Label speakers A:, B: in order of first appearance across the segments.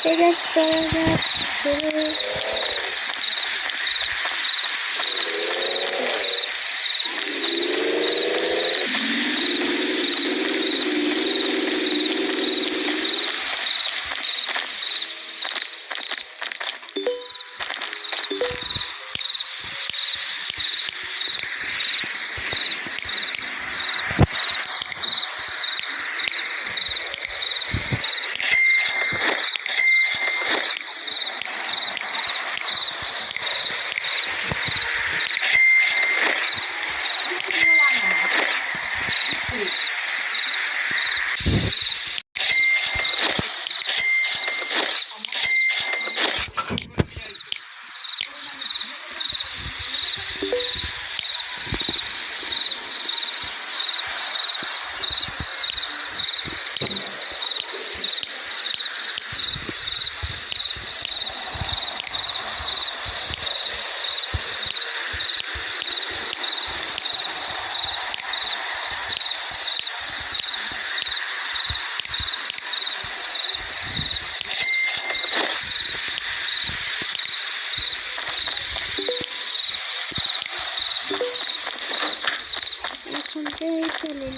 A: ঠিক আছে, চলা যাক শুরু। এখন চলে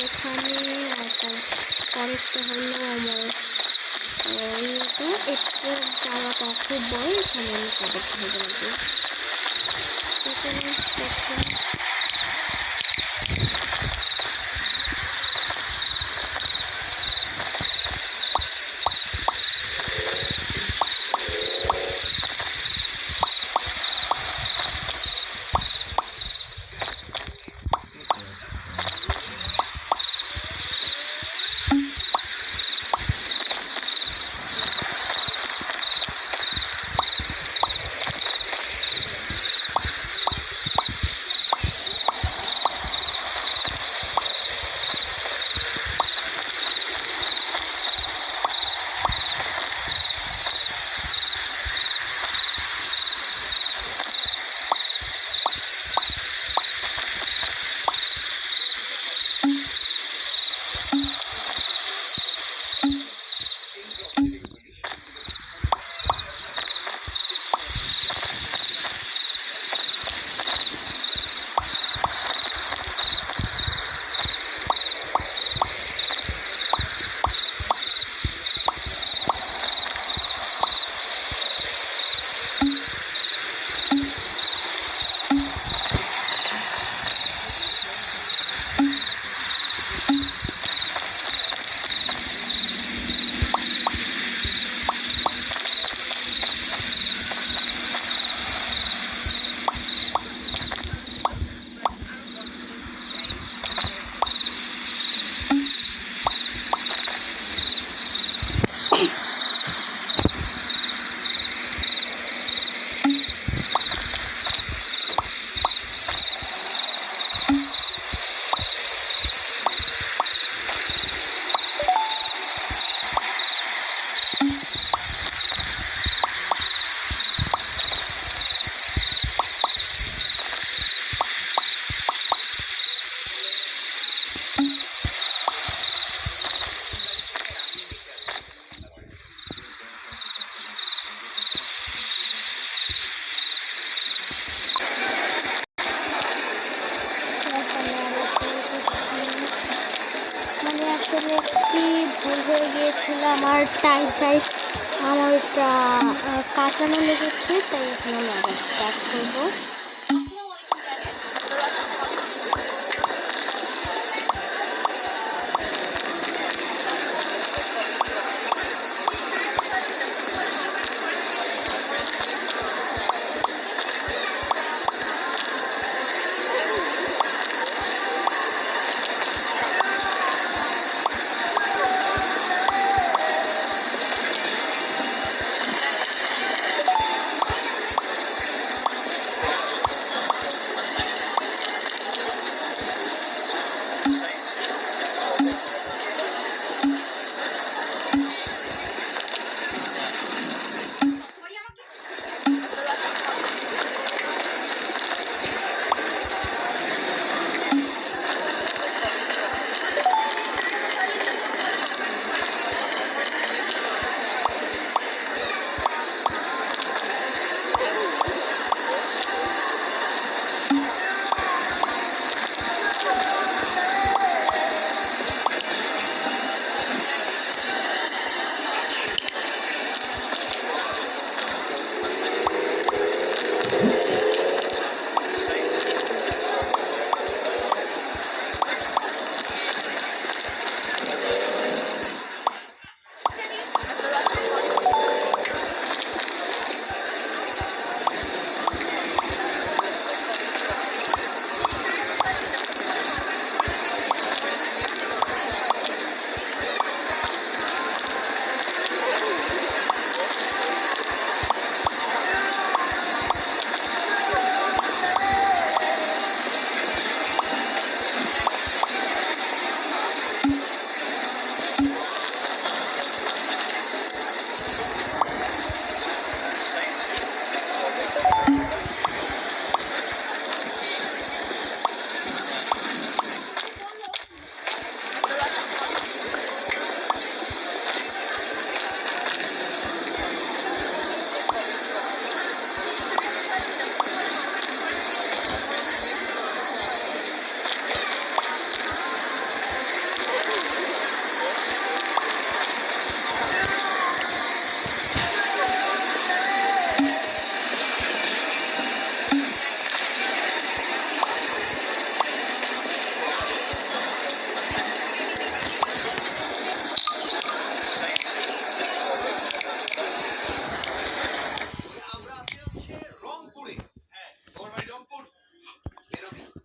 A: এখানে আরেকটা হলো আমার একটু জায়গাটা খুব বড়, এখানে আমি কাগজ হয়ে যাবো। আসলে একটি ভুল হয়ে গিয়েছিল আমার টাই গাইস, আমার কাটানো লেগেছে, তাই এখন আমি আবার স্টার্ট করবো।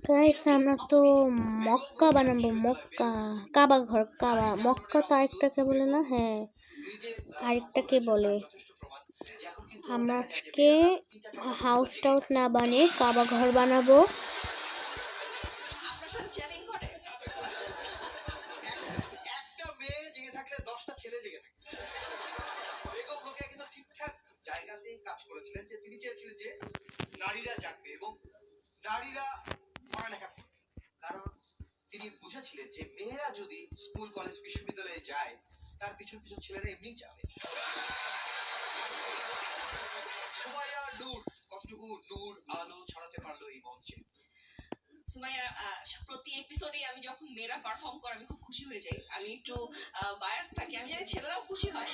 A: গাইস আমরা তো মক্কা বানাবো, মক্কা, কাবা ঘর, কাবা, মক্কা তো আরেকটাকে বলে না? হ্যাঁ, আরেকটাকে বলে। আমরা আজকে হাউস টাউস না বানিয়ে কাবা ঘর বানাবো।
B: জায়গাতেই কাজ করেছিলেন যে তিনি চেয়েছিলেন যে নারীরা জাগবে এবং নারীরা পড়ালেখা করবে, কারণ তিনি বুঝেছিলেন যে মেয়েরা যদি স্কুল কলেজ বিশ্ববিদ্যালয়ে যায় তার পিছন পিছন ছেলেরা এমনি যাবে। সুমাইয়া নূর কতটুকু নূর আলো ছড়াতে পারলো এই মঞ্চে? সুমাইয়া প্রতি এপিসোডে আমি যখন মেয়েরা পারফর্ম করে আমি খুব খুশি হয়ে যাই। আমি একটু বায়াস থাকি, আমি জানি ছেলেরাও খুশি হয়,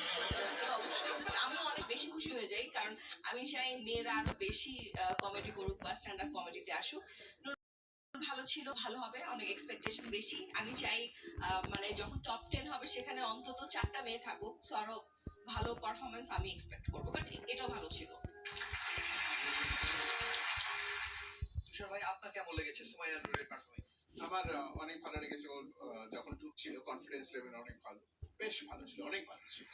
B: তবে অবশ্যই আমিও অনেক বেশি খুশি হয়ে যাই, কারণ আমি চাই মেয়েরা আরো বেশি কমেডি করুক বা স্ট্যান্ড আপ কমেডিতে আসুক। ভালো ছিল, ভালো হবে, অনেক এক্সপেকটেশন বেশি। আমি চাই মানে যখন টপ 10 হবে সেখানে অন্তত 4টা মেয়ে থাকুক, সো আরো ভালো পারফরমেন্স আমি এক্সপেক্ট করবো, বাট এটাও ভালো ছিল। তুষার ভাই, আপনার কেমন লেগেছে সুমাইয়া নূরের পারফরমেন্স?
C: আমার অনেক ভালো লেগেছে। ওর যখন ঢুকছিল কনফিডেন্স লেভেল অনেক ভালো, বেশ ভালো ছিল, অনেক ভালো ছিল।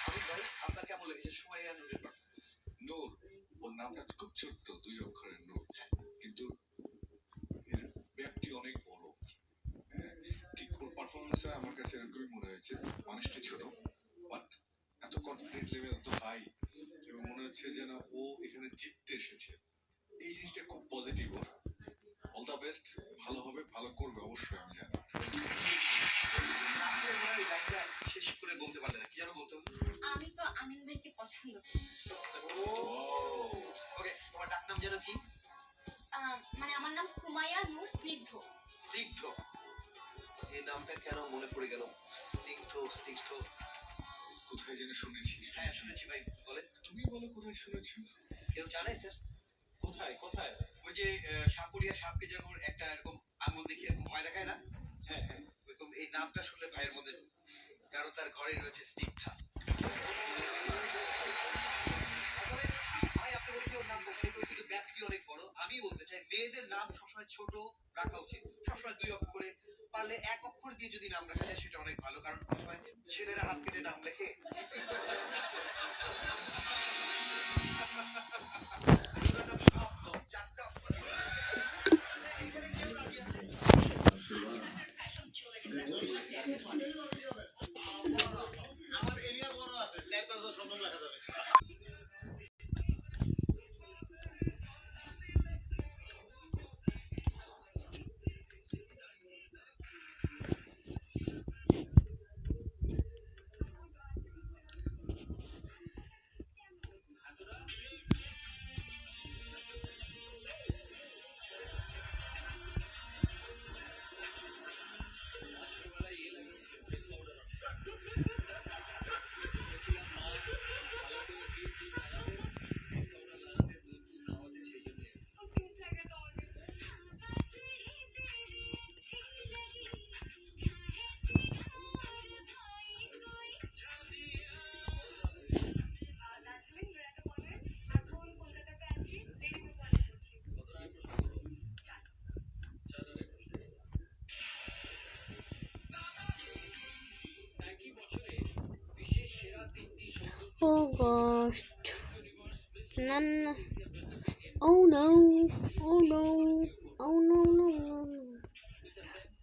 B: আমি ভাই, আপনার কেমন লেগেছে সুমাইয়া নূরের পারফরমেন্স?
C: নূর, ওর নামটা খুব ছোট্ট, 2 অক্ষরের নূর, কিন্তু এর ব্যাপ্তি অনেক বড়। হ্যাঁ, ঠিক ওর পারফরমেন্সে আমার কাছে এরকমই মনে হয়েছে। মানুষটি ছোট, বাট এত কনফিডেন্ট লেভেল এত হাই, এবং মনে হচ্ছে যেন ও এখানে জিততে এসেছে। এই জিনিসটা খুব positive. Or all the best, ভালো হবে, ভালো করবে অবশ্যই, আমি জানি।
B: শেষ করে বলতে পারলে না, কি যেন বলতে?
D: আমি তো আমিন ভাইকে পছন্দ করি।
B: ওকে, তোমার ডাক নাম যেন কি?
D: মানে আমার নাম সুমাইয়া নূর স্নিগ্ধ।
B: স্নিগ্ধ, এই নামটা কেন মনে পড়ে গেল? স্নিগ্ধ, স্নিগ্ধ
C: কোথায় যেন শুনেছি।
B: হ্যাঁ শুনেছি ভাই, বলে।
C: তুমি বলো কোথায় শুনেছো?
B: কেউ জানে?
C: কোথায় কোথায়?
B: ওই যে সাপুরিয়া সাপকে যেমন একটা এরকম আঙুল দেখিয়ে ভয় দেখায় না?
C: হ্যাঁ হ্যাঁ,
B: এরকম এই নামটা শুনলে ভাইয়ের মধ্যে, কারণ তার ঘরে রয়েছে স্নিগ্ধা। ভাই আপনি বলতে ওর নাম ছোট, কিন্তু ব্যাপ্তি অনেক বড়। আমি বলতে চাই মেয়েদের নাম সবসময় ছোট রাখা উচিত, সবসময় 2 অক্ষরে, পারলে 1 অক্ষর দিয়ে যদি নাম রাখা যায় সেটা অনেক ভালো, কারণ সবসময় ছেলেরা হাত কেটে নাম লেখে।
C: আমার এরিয়া বড় আছে, 4-5 সম্মান রাখা যাবে।
A: Oh gosh. None. Oh no. Oh no. Oh no, no, no, no.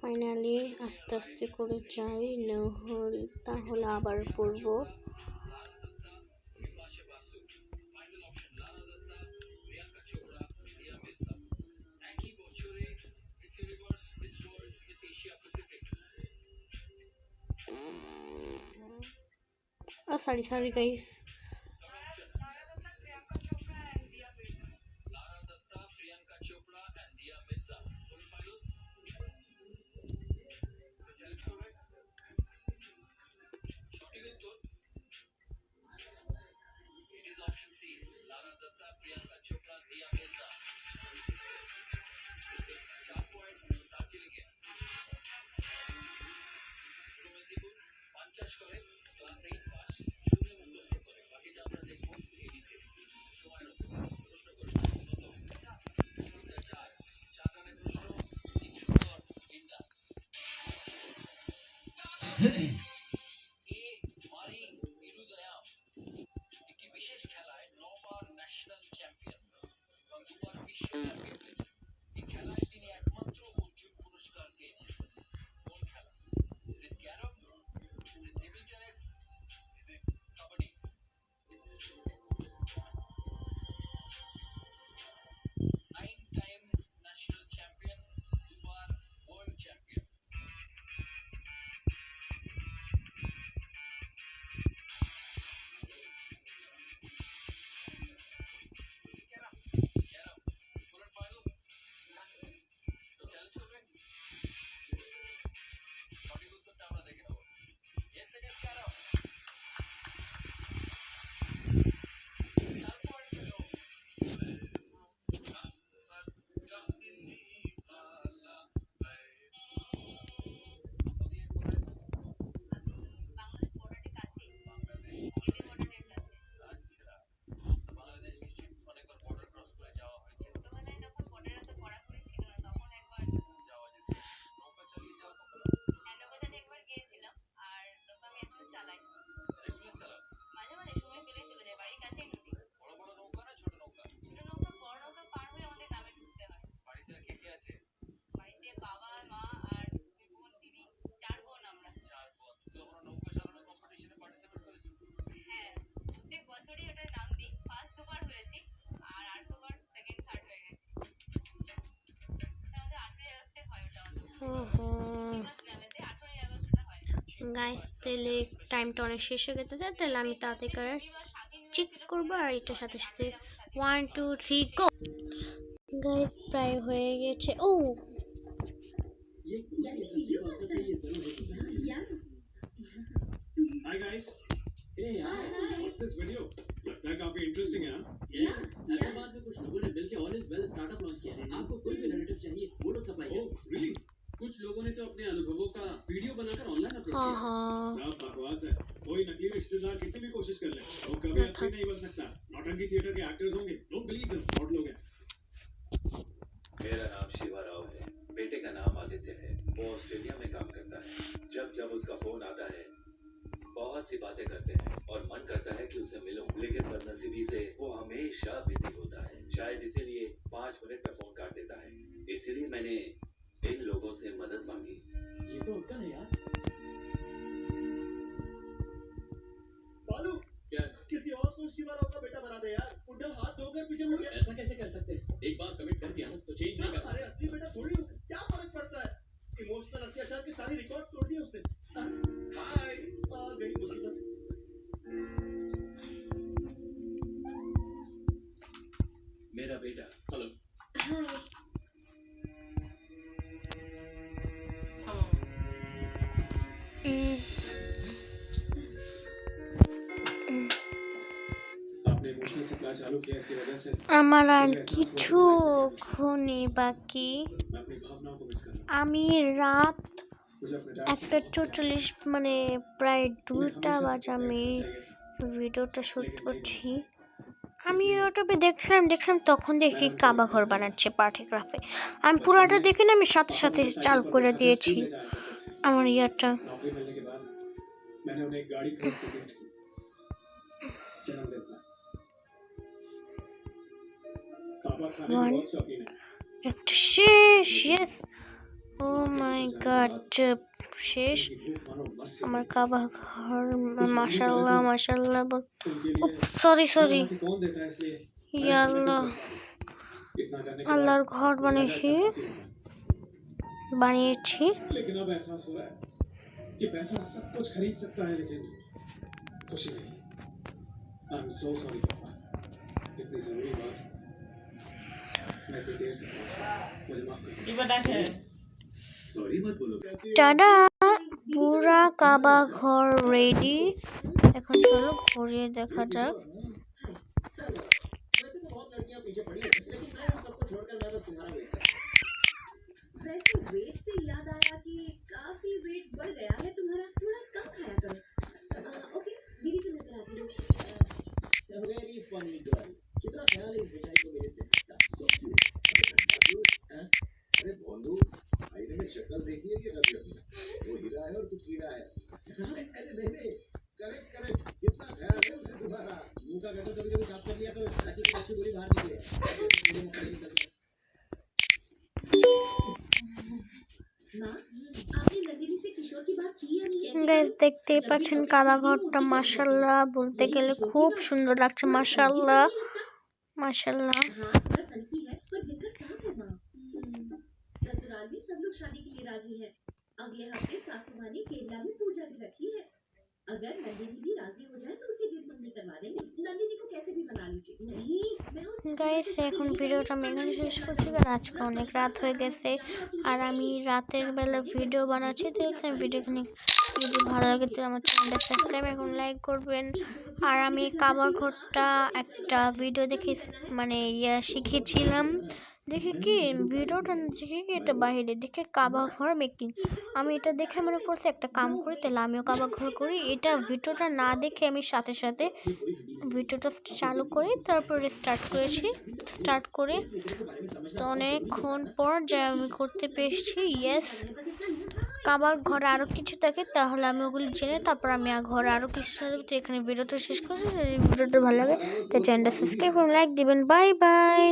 A: Finally আস্তে আস্তে করে যাই, তাহলে আবার পড়বো। Sorry guys.
D: বাংলাদেশ বর্ডারের কাছে এদের বর্ডারের কাছে ছোটবেলায় তখন বর্ডারে তো কড়াকড়ি ছিল না, তখন একবার হ্যাঁ নৌকাতে একবার গিয়েছিলাম। আর নৌকা আমি এখনো চালাই, মাঝে মাঝে সময় পেলে চলে যাই, বাড়ির কাছেই নদী। ছোট নৌকা, বড় নৌকা পার হয়ে আমাদের গ্রামে ঢুকতে হয়। বাড়িতে বাবা মা আর দুই বোন দিদি, 4 বোন আমরা। হ্যাঁ প্রত্যেক বছরই ওটার নাম দিই, ফার্স্ট দুবার হয়েছি আর দুবার সেকেন্ড থার্ড হয়ে গেছি। ওটা আমাদের 8ই আগস্টে হয়, ওটা
A: ওহো
D: গ্রামেতে 8ই আগস্ট ওটা হয়।
A: গাইস, তাহলে টাইমটা অনেক শেষ হয়ে গেছে, তাহলে আমি তাড়াতাড়ি করে চেক করবো আর এটার সাথে সাথে 1 2 3 গো। গাইস প্রায় হয়ে গেছে। ও
E: Hi guys. Hey यार, what's this video? लगता है काफी इंटरेस्टिंग है, हाँ?
F: हैदराबाद में कुछ लोगों ने मिलकर all is well startup launch किया है। आपको कोई भी नैरेटिव चाहिए वो लोग सप्लाई
E: Oh, really?
F: कुछ लोगों ने तो अपने अनुभवों का वीडियो बनाकर ऑनलाइन अपलोड किया।
A: हाँ
E: सब बकवास है। कोई नकली रिश्तेदार कितनी भी कोशिश कर ले, वो कभी असली नहीं बन सकता। नौटंकी थिएटर के एक्टर्स होंगे, डोंट बिलीव देम, फ्रॉड लोग हैं।
G: मेरा नाम शिवा राव है, बेटे का नाम आदित्य है। वो ऑस्ट्रेलिया में काम करता है। जब उसका फोन आता है बहुत सी बातें करते हैं और मन करता है कि उसे मिलूं, लेकिन बदनसीबी से वो हमेशा बिजी होता है। शायद इसीलिए 5 मिनट में फोन काट देता है। इसीलिए मैंने इन लोगों से मदद मांगी।
F: ये तो अंकल है यार।
H: बालू
F: क्या
H: किसी और को शिवा राव का बेटा बना दे यार। बुड्ढा हाथ धोकर पीछे मुड़ गया।
F: ऐसा कैसे कर सकते हैं? एक बार कमिट कर दिया ना तो चेंज नहीं कर
H: अरे
F: सकते।
H: असली बेटा थोड़ी हो, क्या फर्क पड़ता है। इमोशनल अत्याचार के सारे रिकॉर्ड तोड़ दिए उसने। हाय आ गई मुसीबत।
G: मेरा बेटा
F: हेलो।
E: आपने इमोशनल सप्लाई चालू किया, इसकी वजह से
A: আমার আর কিছু ঘনি বাকি।
E: मैं अपनी भावनाओं को मिस कर रहा
A: আমি রাত
E: हूँ। मुझे अपने डैड
A: 1:44 মানে প্রায় 2টা বাজে আমি ভিডিওটা শ্যুট করছি। আমি ইউটিউবে দেখলাম তখন দেখি কাবা ঘর বানাচ্ছে পার্টিগ্রাফে। আমি পুরাটা দেখি না, আমি সাথে সাথে চালু করে দিয়েছি আমার ইয়ারটা।
E: नौकरी मिलने के बाद मैंने उन्हें एक गाड़ी खरीद के गिफ्ट की, जन्मदिन पर। पापा खाने के
A: One.
E: बहुत शौकीन है।
A: একটা শেষ, ইয়েস, ও মাই গড, শেষ
E: उनकी भूख मानो मर से
A: আমার কাবা ঘর। মাশাআল্লাহ মাশাআল্লাহ।
E: उनके लिए
A: সরি
E: खाना कौन देता है, इसलिए
A: ইয়া আল্লাহ,
E: इतना करने के
A: আল্লাহর
E: बाद
A: ঘর বানিয়েছি
E: काफी होता
A: বানিয়েছি।
E: है। लेकिन अब एहसास हो रहा है कि पैसा सब कुछ खरीद सकता है, लेकिन खुशी नहीं। आई एम सो सॉरी पापा, इतनी जरूरी बात मैं इतनी देर से समझ पाया, मुझे माफ कर दो।
G: सॉरी मत बोलो।
A: টাডা, পুরা কাবা ঘর রেডি। এখন চলো ঘুরিয়ে দেখা যাক।
H: वैसे तो बहुत लड़कियां पीछे पड़ी है, लेकिन मैं उन सबको छोड़कर मैं बस तुम्हारा वेट कर।
I: वैसे वेट से याद आया कि काफी वेट बढ़ गया है तुम्हारा, थोड़ा कम खाया करो। ओके दीदी से मिलकर आती हूँ।
H: वेरी फनी गर्ल, कितना ख्याल है इस बेचारी को मेरे से। So cute.
C: अरे बोलू, आईने में शक्ल देखी है क्या कभी अपनी? वो हीरा है और तू कीड़ा है।
I: माँ, आपने नंदिनी से किशोर की बात की या नहीं? ऐसे
A: গাইস
I: करो।
A: দেখতেই
I: जब भी
A: পাচ্ছেন
I: कभी
A: কাবা
I: कभी
A: ঘরটা
I: उनके
A: মাশাল্লাহ বলতে গেলে খুব সুন্দর লাগছে
I: थोड़ा सनकी सा
A: মাশাল্লাহ
I: नहीं लगता?
A: माशाल्लाह।
I: हाँ, थोड़ा सनकी है पर दिल का साफ है माँ। ससुराल में सब लोग शादी के लिए राजी हैं। अगले हफ्ते सासू माँ ने केरला में पूजा भी रखी है। अगर नंदिनी भी राजी हो जाए तो उसी दिन मंगनी करवा देंगे। नंदिनी को कैसे भी मना लीजिए। नहीं, मैं उस
A: গাইস এখন ভিডিওটা আমি এখানে শেষ করছি, কারণ আজকে অনেক রাত হয়ে গেছে আর আমি রাতের বেলা ভিডিও বানাচ্ছি, তো আমি ভিডিওখানে যদি ভালো লাগে তো আমার চ্যানেলটা সাবস্ক্রাইব এবং লাইক করবেন। আর আমি কাবার ঘরটা একটা ভিডিও দেখে মানে শিখেছিলাম, দেখে কি ভিডিওটা দেখে কি এটা বাইরে দেখে কাবা ঘর মেকিং, আমি এটা দেখে মনে পড়ছে একটা কাম করি, তাহলে আমিও কাবা ঘর করি। এটা ভিডিওটা না দেখে আমি সাথে সাথে ভিডিওটা চালু করে তারপরে স্টার্ট করে তো অনেকক্ষণ পর যা আমি করতে পেরেছি। ইয়েস, কাবার ঘরে আরও কিছু থাকে তাহলে আমি ওগুলি জেনে তারপর আমি ঘরে আরও কিছু সাথে। তো এখানে ভিডিওটা শেষ করছি। যদি ভিডিওটা ভালো লাগে তো চ্যানেলটা সাবস্ক্রাইব এবং লাইক দিবেন। Bye bye.